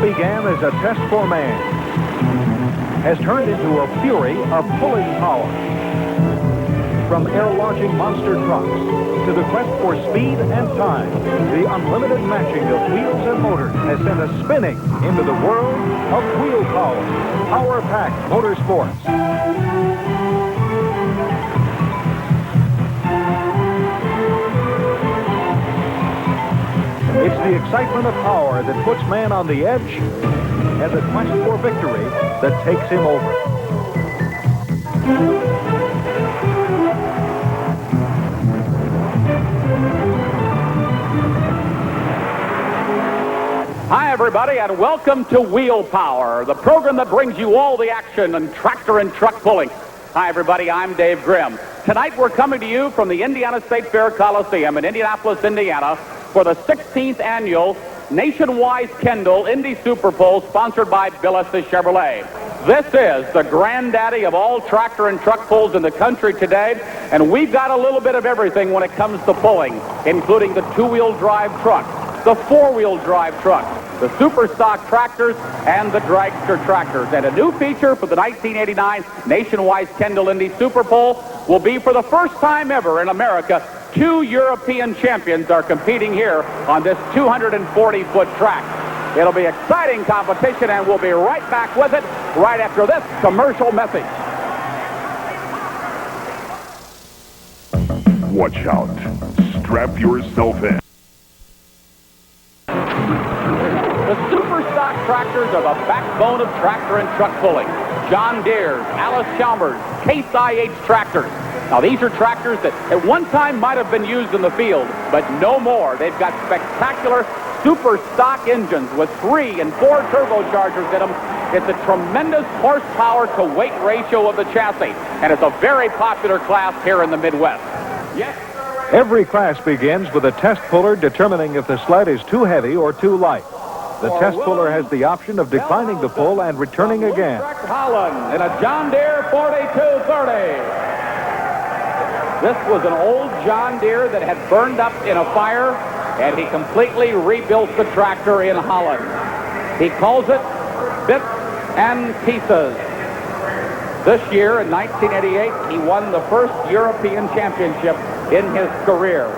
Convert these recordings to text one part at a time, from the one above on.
began as a test for man has turned into a fury of pulling power. From air-launching monster trucks to the quest for speed and time, the unlimited matching of wheels and motors has sent us spinning into the world of wheel power. Power-packed motorsports. It's the excitement of power that puts man on the edge and the quest for victory that takes him over. Hi, everybody, and welcome to Wheel Power, the program that brings you all the action in tractor and truck pulling. Hi, everybody, I'm Dave Grimm. Tonight, we're coming to you from the Indiana State Fair Coliseum in Indianapolis, Indiana, for the 16th annual nationwide Kendall Indy Super Pull, sponsored by Billis Chevrolet. This is the granddaddy of all tractor and truck pulls in the country today, and we've got a little bit of everything when it comes to pulling, including the two-wheel drive truck, the four-wheel drive truck, the super stock tractors, and the dragster tractors. And a new feature for the 1989 nationwide Kendall Indy Super Pull will be, for the first time ever in America, 2 European champions are competing here on this 240-foot track. It'll be exciting competition, and we'll be right back with it right after this commercial message. Watch out. Strap yourself in. The super stock tractors are the backbone of tractor and truck pulling. John Deere's, Alice Chalmers, Case IH tractors. Now, these are tractors that at one time might have been used in the field, but no more. They've got spectacular super stock engines with 3 and 4 turbochargers in them. It's a tremendous horsepower to weight ratio of the chassis, and it's a very popular class here in the Midwest. Yes. Every class begins with a test puller determining if the sled is too heavy or too light. The test puller has the option of declining the pull and returning again. Holland in a John Deere 4230. This was an old John Deere that had burned up in a fire, and he completely rebuilt the tractor in Holland. He calls it Bits and Pieces. This year, in 1988, he won the first European championship in his career.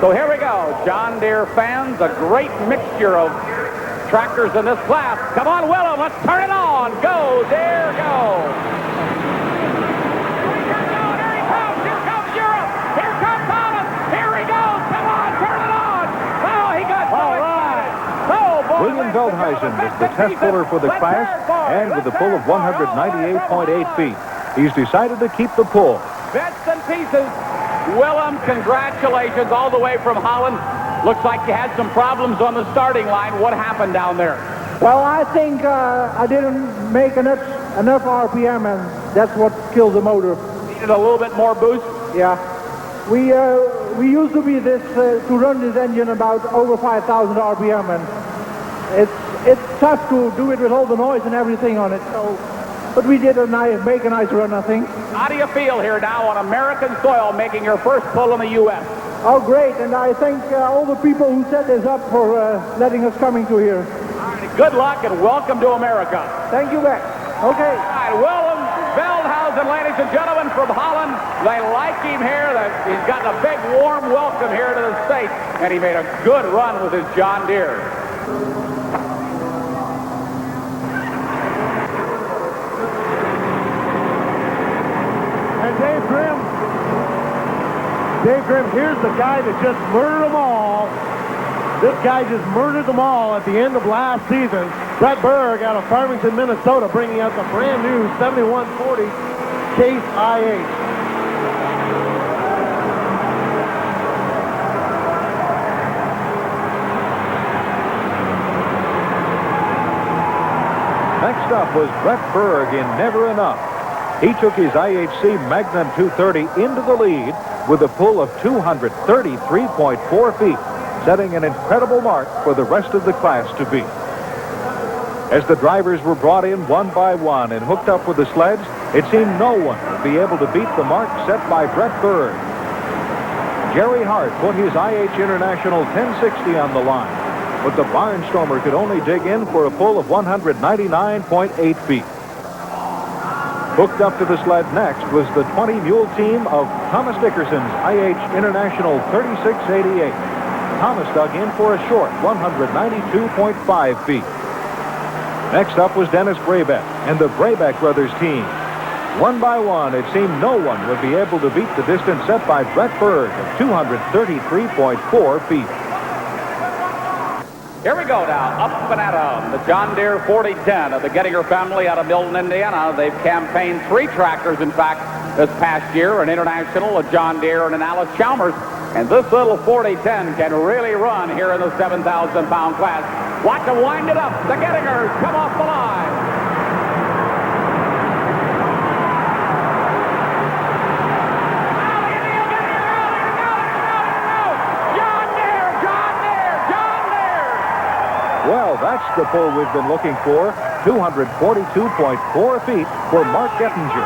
So here we go, John Deere fans, a great mixture of tractors in this class. Come on, Willem, let's turn it on. Go, Deere, go. Here comes Europe. Here comes Holland. Here he goes. Come on, turn it on. Oh, he got so excited. Oh, boy. William Veldhuizen is the test puller for the class, and with a pull of 198.8 feet, he's decided to keep the pull. Bits and pieces. Willem, congratulations all the way from Holland. Looks like you had some problems on the starting line. What happened down there? Well, I think I didn't make enough RPM, and that's what killed the motor. Needed a little bit more boost? Yeah. We used to be to run this engine about over 5,000 RPM, and it's tough to do it with all the noise and everything on it. So, but we did make a nice run, I think. How do you feel here now on American soil, making your first pull in the U.S.? Oh, great, and I thank all the people who set this up for letting us coming to here. All right, good luck and welcome to America. Thank you, Beck. Okay. All right, Willem Veldhuizen, ladies and gentlemen, from Holland. They like him here. He's gotten a big, warm welcome here to the state, and he made a good run with his John Deere. Dave Grimm, here's the guy that just murdered them all. This guy just murdered them all at the end of last season. Brett Berg out of Farmington, Minnesota, bringing out the brand new 7140 Case IH. Next up was Brett Berg in Never Enough. He took his IHC Magnum 230 into the lead with a pull of 233.4 feet, setting an incredible mark for the rest of the class to beat. As the drivers were brought in one by one and hooked up with the sleds, it seemed no one would be able to beat the mark set by Brett Berg. Jerry Hart put his IH International 1060 on the line. but the barnstormer could only dig in for a pull of 199.8 feet. Hooked up to the sled next was the 20-mule team of Thomas Dickerson's IH International 3688. Thomas dug in for a short 192.5 feet. Next up was Dennis Brabeck and the Brabeck brothers team. One by one, it seemed no one would be able to beat the distance set by Brett Berg of 233.4 feet. Here we go now, up and at 'em. The John Deere 4010 of the Gettinger family out of Milton, Indiana. They've campaigned 3 tractors, in fact, this past year, an International, a John Deere, and an Alice Chalmers. And this little 4010 can really run here in the 7,000-pound class. Watch them wind it up. The Gettingers come off the line. Well, that's the pull we've been looking for. 242.4 feet for Mark Gettinger.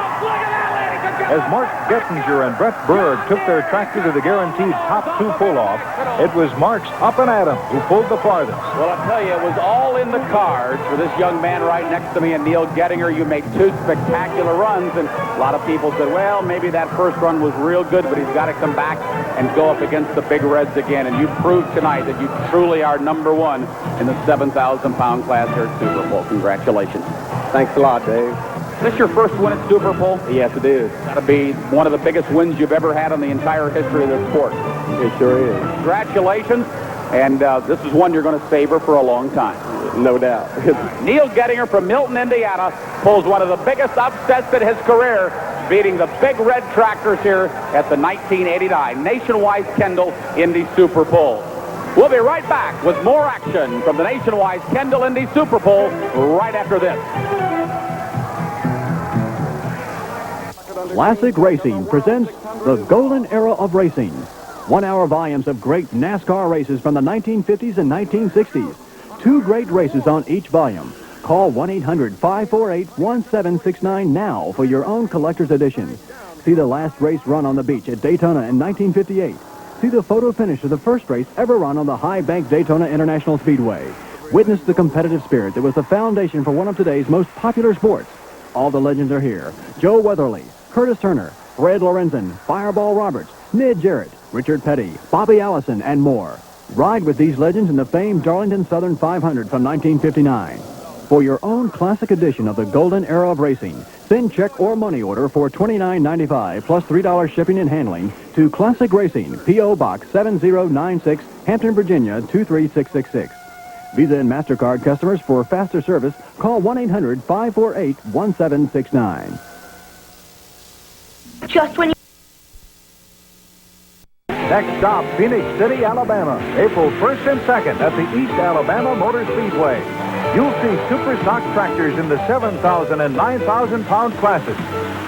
As Mark Gettinger and Brett Berg took their tractor to the guaranteed top 2 pull-off, it was Mark's Up and Adam who pulled the farthest. Well, I'll tell you, it was all in the cards for this young man right next to me and Neil Gettinger. You made 2 spectacular runs, and a lot of people said, well, maybe that first run was real good, but he's got to come back and go up against the big Reds again. And you proved tonight that you truly are number 1 in the 7,000-pound class here at Super Pull. Congratulations. Thanks a lot, Dave. Is this your first win at Super Pull? Yes, it is. Got to be one of the biggest wins you've ever had in the entire history of the sport. It sure is. Congratulations. And this is one you're going to savor for a long time. No doubt. Neil Gettinger from Milton, Indiana, pulls one of the biggest upsets in his career, beating the big red tractors here at the 1989 Nationwide Kendall Indy Super Pull. We'll be right back with more action from the Nationwide Kendall Indy Super Pull right after this. Classic Racing presents the golden era of racing. 1-hour volumes of great NASCAR races from the 1950s and 1960s. 2 great races on each volume. Call 1-800-548-1769 now for your own collector's edition. See the last race run on the beach at Daytona in 1958. See the photo finish of the first race ever run on the High Bank Daytona International Speedway. Witness the competitive spirit that was the foundation for one of today's most popular sports. All the legends are here. Joe Weatherly, Curtis Turner, Fred Lorenzen, Fireball Roberts, Ned Jarrett, Richard Petty, Bobby Allison, and more. Ride with these legends in the famed Darlington Southern 500 from 1959. For your own classic edition of the golden era of racing, send check or money order for $29.95 plus $3 shipping and handling to Classic Racing, P.O. Box 7096, Hampton, Virginia 23666. Visa and MasterCard customers for faster service, call 1-800-548-1769. Just when you... Next stop, Phoenix City, Alabama, April 1st and 2nd at the East Alabama Motor Speedway. You'll see super stock tractors in the 7,000 and 9,000-pound classes.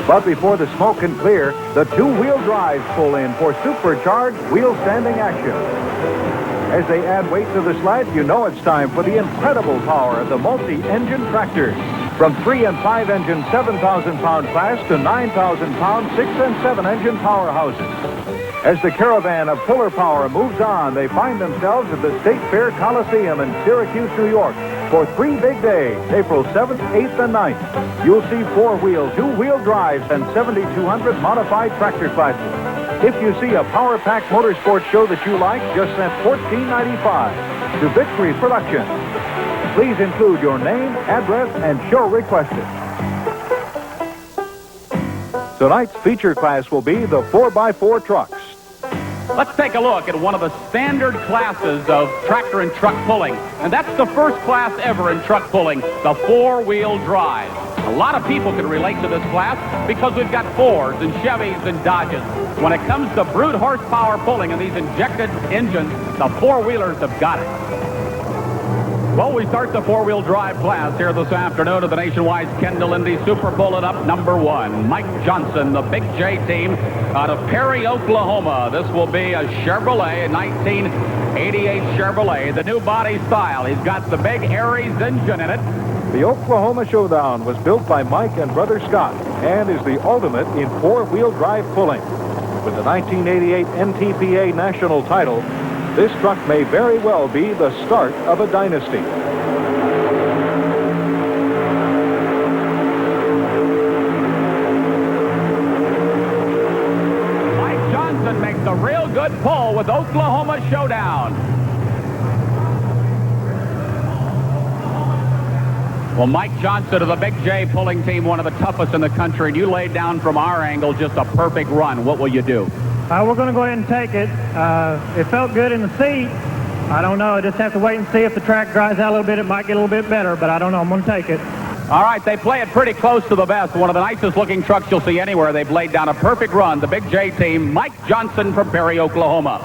But before the smoke can clear, the 2-wheel drives pull in for supercharged wheel standing action. As they add weight to the sled, you know it's time for the incredible power of the multi-engine tractors. From 3- and 5-engine 7,000-pound class to 9,000-pound 6- and 7-engine powerhouses. As the caravan of puller power moves on, they find themselves at the State Fair Coliseum in Syracuse, New York, for 3 big days, April 7th, 8th, and 9th. You'll see 4-wheel, 2-wheel drives, and 7,200 modified tractor classes. If you see a power-packed motorsport show that you like, just send $14.95 to Victory Production. Please include your name, address, and show requested. Tonight's feature class will be the 4x4 trucks. Let's take a look at one of the standard classes of tractor and truck pulling. And that's the first class ever in truck pulling, the 4-wheel drive. A lot of people can relate to this class because we've got Fords and Chevys and Dodges. When it comes to brute horsepower pulling and these injected engines, the 4-wheelers have got it. Well, we start the 4-wheel drive class here this afternoon of the Nationwide Kendall Indy Super Pull. It up number 1, Mike Johnson, the Big J team out of Perry, Oklahoma. This will be a Chevrolet, a 1988 Chevrolet, the new body style. He's got the big Aries engine in it. The Oklahoma Showdown was built by Mike and Brother Scott and is the ultimate in 4-wheel drive pulling. With the 1988 NTPA national title, This truck may very well be the start of a dynasty. Mike Johnson makes a real good pull with Oklahoma Showdown. Well, Mike Johnson of the Big J pulling team, one of the toughest in the country, and you laid down from our angle just a perfect run. What will you do? We're going to go ahead and take it. It felt good in the seat. I don't know. I just have to wait and see if the track dries out a little bit. It might get a little bit better, but I don't know. I'm going to take it. All right, they play it pretty close to the best. One of the nicest looking trucks you'll see anywhere. They've laid down a perfect run. The Big J team, Mike Johnson from Perry, Oklahoma.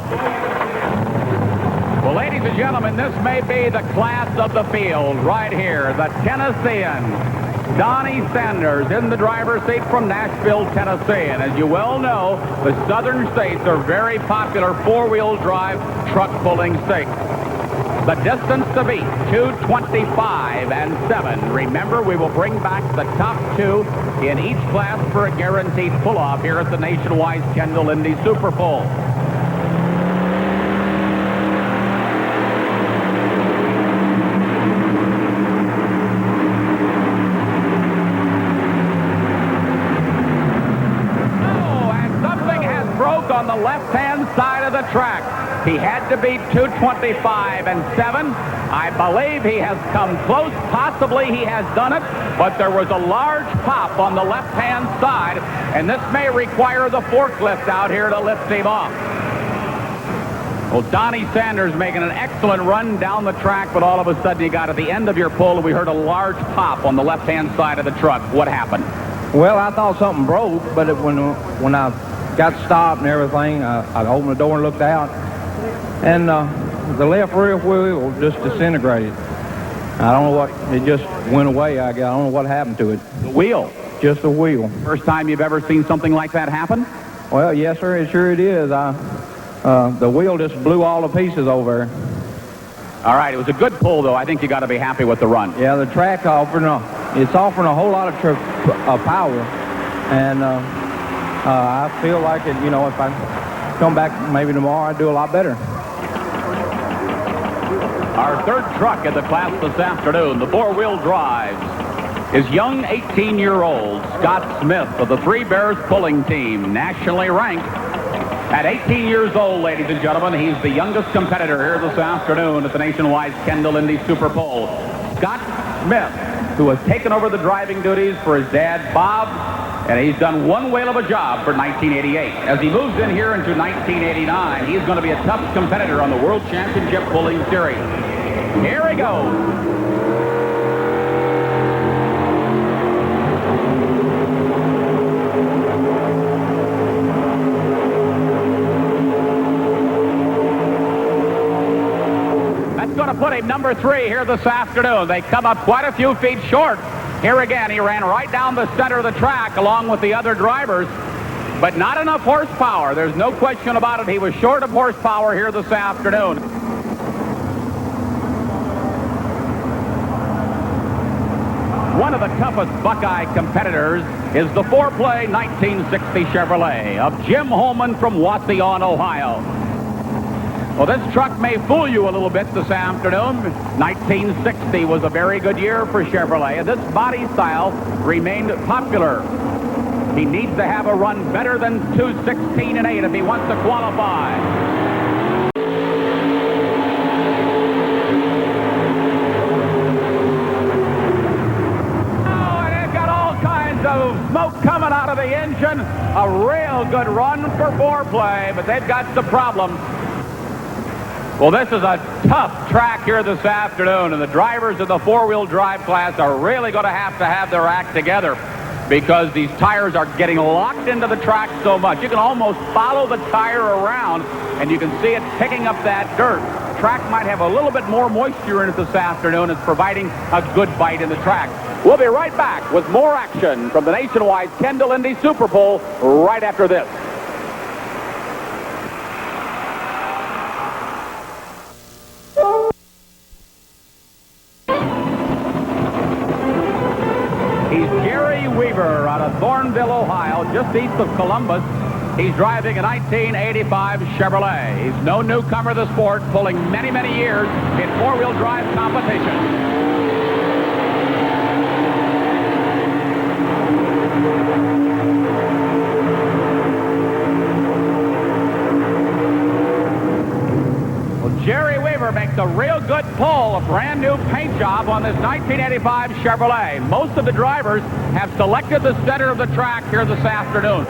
Well, ladies and gentlemen, this may be the class of the field right here. The Tennessean, Donnie Sanders, in the driver's seat from Nashville, Tennessee. And as you well know, the southern states are very popular four-wheel drive truck pulling states. The distance to beat, 2:25 and 7. Remember, we will bring back the top two in each class for a guaranteed pull-off here at the nationwide Kendall Indy Super Pull. On the left-hand side of the track. He had to beat 2:25 and 7. I believe he has come close. Possibly he has done it, but there was a large pop on the left-hand side, and this may require the forklift out here to lift him off. Well, Donnie Sanders making an excellent run down the track, but all of a sudden you got at the end of your pull, and we heard a large pop on the left-hand side of the truck. What happened? Well, I thought something broke, but when I got stopped and everything, I opened the door and looked out, and the left rear wheel just disintegrated. I don't know what, it just went away. I don't know what happened to it. The wheel? Just the wheel. First time you've ever seen something like that happen? Well, yes, sir, it sure it is. The wheel just blew all the pieces over. All right, it was a good pull, though. I think you got to be happy with the run. Yeah, the track it's offering a whole lot of power, and I feel like it, if I come back maybe tomorrow, I'd do a lot better. Our third truck in the class this afternoon, the four-wheel drives, is young 18-year-old Scott Smith of the Three Bears pulling team, nationally ranked. At 18 years old, ladies and gentlemen, he's the youngest competitor here this afternoon at the nationwide Kendall Indy Super Pull. Scott Smith, who has taken over the driving duties for his dad, Bob, and he's done one whale of a job for 1988. As he moves in here into 1989, he's going to be a tough competitor on the World Championship Pulling Series. Here he goes. Going to put him number 3 here this afternoon. They come up quite a few feet short. Here again, he ran right down the center of the track along with the other drivers, but not enough horsepower. There's no question about it. He was short of horsepower here this afternoon. One of the toughest Buckeye competitors is the 4-play 1960 Chevrolet of Jim Holman from Wauseon, Ohio. Well, this truck may fool you a little bit this afternoon. 1960 was a very good year for Chevrolet, and this body style remained popular. He needs to have a run better than 2:16 and 8 if he wants to qualify. Oh, and they've got all kinds of smoke coming out of the engine. A real good run for 4-play, but they've got some problems. Well, this is a tough track here this afternoon, and the drivers in the 4-wheel drive class are really going to have their act together because these tires are getting locked into the track so much. You can almost follow the tire around, and you can see it picking up that dirt. Track might have a little bit more moisture in it this afternoon. It's providing a good bite in the track. We'll be right back with more action from the nationwide Kendall Indy Super Pull right after this. He's Jerry Weaver out of Thornville, Ohio, just east of Columbus. He's driving a 1985 Chevrolet. He's no newcomer to the sport, pulling many, many years in four-wheel drive competition. Jerry Weaver makes a real good pull, a brand new paint job on this 1985 Chevrolet. Most of the drivers have selected the center of the track here this afternoon.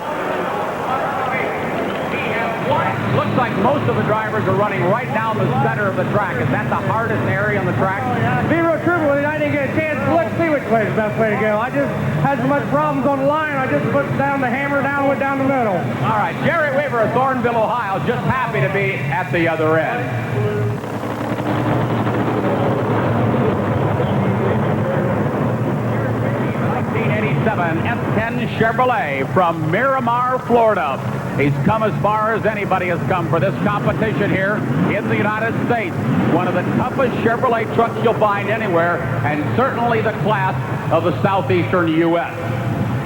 Looks like most of the drivers are running right down the center of the track. Is that the hardest area on the track? Be real truthful with you, I didn't get a chance to look, see which way is the best way to go. I just had so much problems on the line, I just put down the hammer down, went down the middle. All right, Jerry Weaver of Thornville, Ohio, just happy to be at the other end. 1987 F10 Chevrolet from Miramar, Florida. He's come as far as anybody has come for this competition here in the United States. One of the toughest Chevrolet trucks you'll find anywhere, and certainly the class of the southeastern U.S.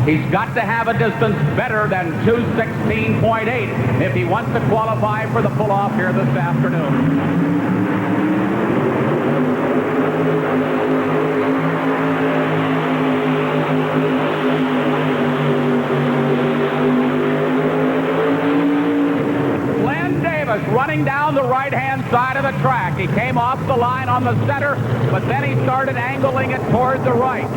He's got to have a distance better than 216.8 if he wants to qualify for the pull-off here this afternoon. Running down the right-hand side of the track. He came off the line on the center, but then he started angling it toward the right.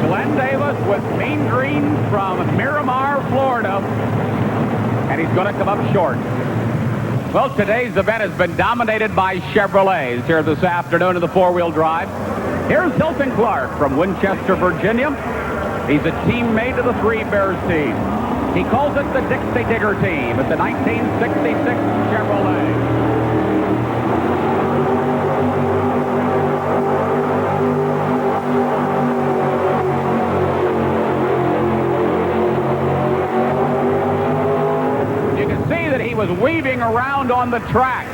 Glenn Davis with Mean Green from Miramar, Florida, and he's going to come up short. Well, today's event has been dominated by Chevrolets here this afternoon in the four-wheel drive. Here's Hilton Clark from Winchester, Virginia. He's a teammate of the Three Bears team. He calls it the Dixie Digger team. It's a 1966 Chevrolet. You can see that he was weaving around on the track,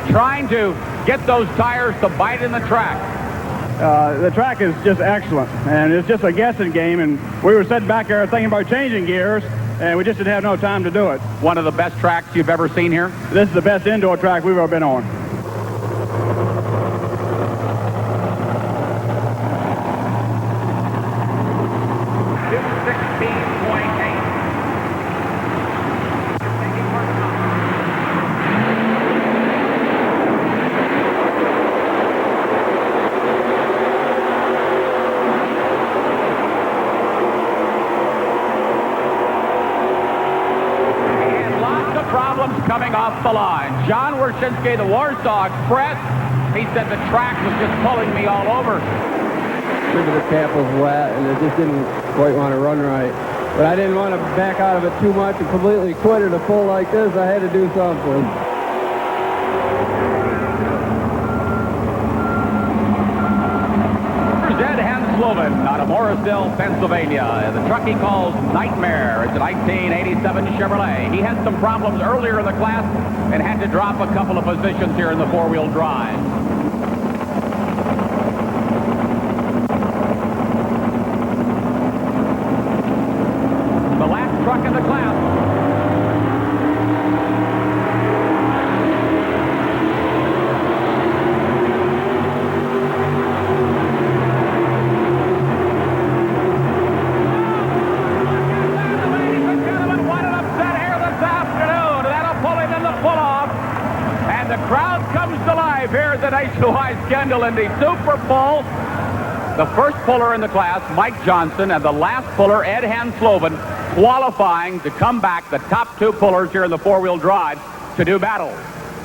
trying to get those tires to bite in the track. The track is just excellent, and it's just a guessing game, and we were sitting back there thinking about changing gears, and we just didn't have no time to do it. One of the best tracks you've ever seen here? This is the best indoor track we've ever been on. Coming off the line. John Werschinski, the Warsaw Express, he said the track was just pulling me all over. Maybe the cap was wet and it just didn't quite want to run right. But I didn't want to back out of it too much and completely quit at a pull like this. I had to do something. Out of Morrisville, Pennsylvania. The truck he calls Nightmare. It's a 1987 Chevrolet. He had some problems earlier in the class and had to drop a couple of positions here in the four-wheel drive. The last truck in the class. Nationwide Scandal Indy Super Pull. The first puller in the class, Mike Johnson, and the last puller, Ed Hansloven, qualifying to come back, the top two pullers here in the four-wheel drive, to do battle.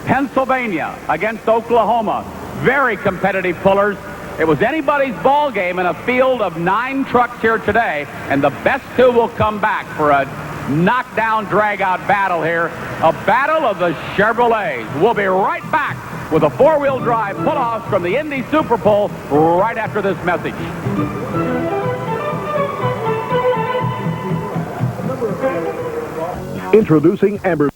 Pennsylvania against Oklahoma. Very competitive pullers. It was anybody's ball game in a field of 9 trucks here today, and the best two will come back for a knockdown, drag-out battle here. A battle of the Chevrolets. We'll be right back with a four-wheel drive pull-off from the Indy Super Pull right after this message. Introducing Amber.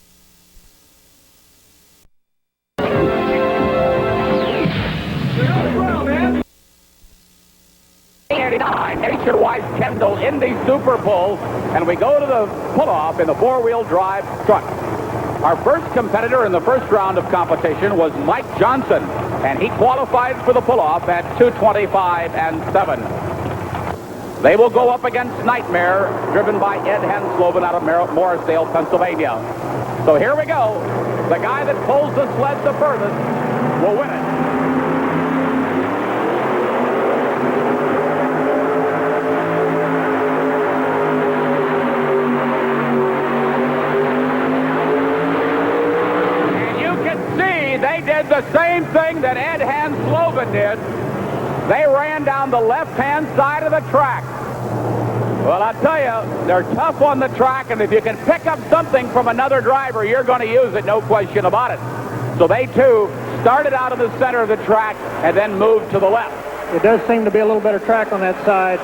Nationwide Kendall Indy Super Pull. pull, and we go to the pull-off in the four-wheel drive truck. Our first competitor in the first round of competition was Mike Johnson, and he qualified for the pull-off at 2:25.7. They will go up against Nightmare, driven by Ed Hensloven out of Morrisdale, Pennsylvania. So here we go. The guy that pulls the sled the furthest will win it. And you can see they did the same thing that Ed Hensloven did. They ran down the left-hand side of the track. Well, I tell you, they're tough on the track, and if you can pick up something from another driver, you're going to use it, no question about it. So they, too, started out in the center of the track and then moved to the left. It does seem to be a little better track on that side.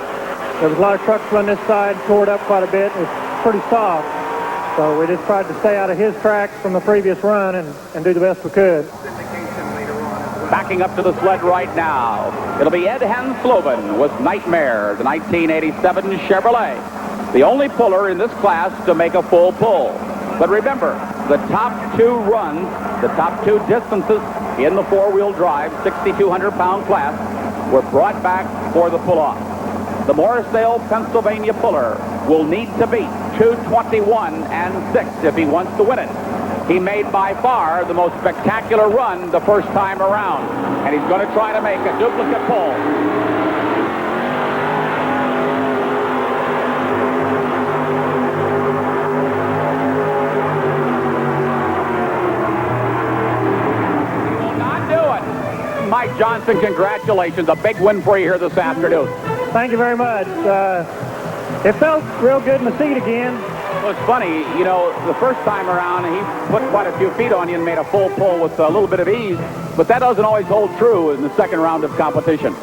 There was a lot of trucks running this side, tore it up quite a bit. It's pretty soft. So we just tried to stay out of his track from the previous run and do the best we could. Backing up to the sled right now, it'll be Ed Hensloven with Nightmare, the 1987 Chevrolet. The only puller in this class to make a full pull. But remember, the top two runs, the top two distances in the four-wheel drive, 6,200-pound class, were brought back for the pull-off. The Morrisdale, Pennsylvania puller will need to beat 2:21.6 if he wants to win it. He made by far the most spectacular run the first time around, and he's going to try to make a duplicate pull. He will not do it. Mike Johnson, congratulations. A big win for you here this afternoon. Thank you very much. It felt real good in the seat again. Well, it's funny, you know, the first time around, he put quite a few feet on you and made a full pull with a little bit of ease, but that doesn't always hold true in the second round of competition.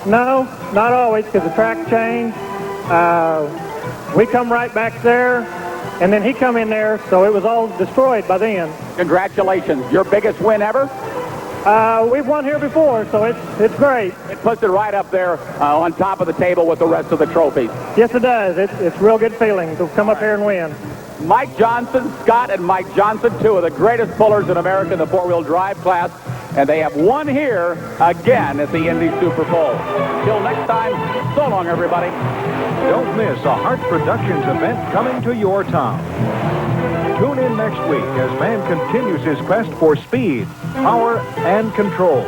No, not always, because the track changed. We come right back there, and then he come in there, so it was all destroyed by then. Congratulations. Your biggest win ever? We've won here before, so it's great. It puts it right up there on top of the table with the rest of the trophies. Yes, it does. It's a real good feeling to come up here and win. Mike Johnson, Scott and Mike Johnson, two of the greatest pullers in America in the four-wheel drive class, and they have won here again at the Indy Super Pull. Till next time, so long, everybody. Don't miss a Hart Productions event coming to your town. Tune in next week as man continues his quest for speed, power, and control.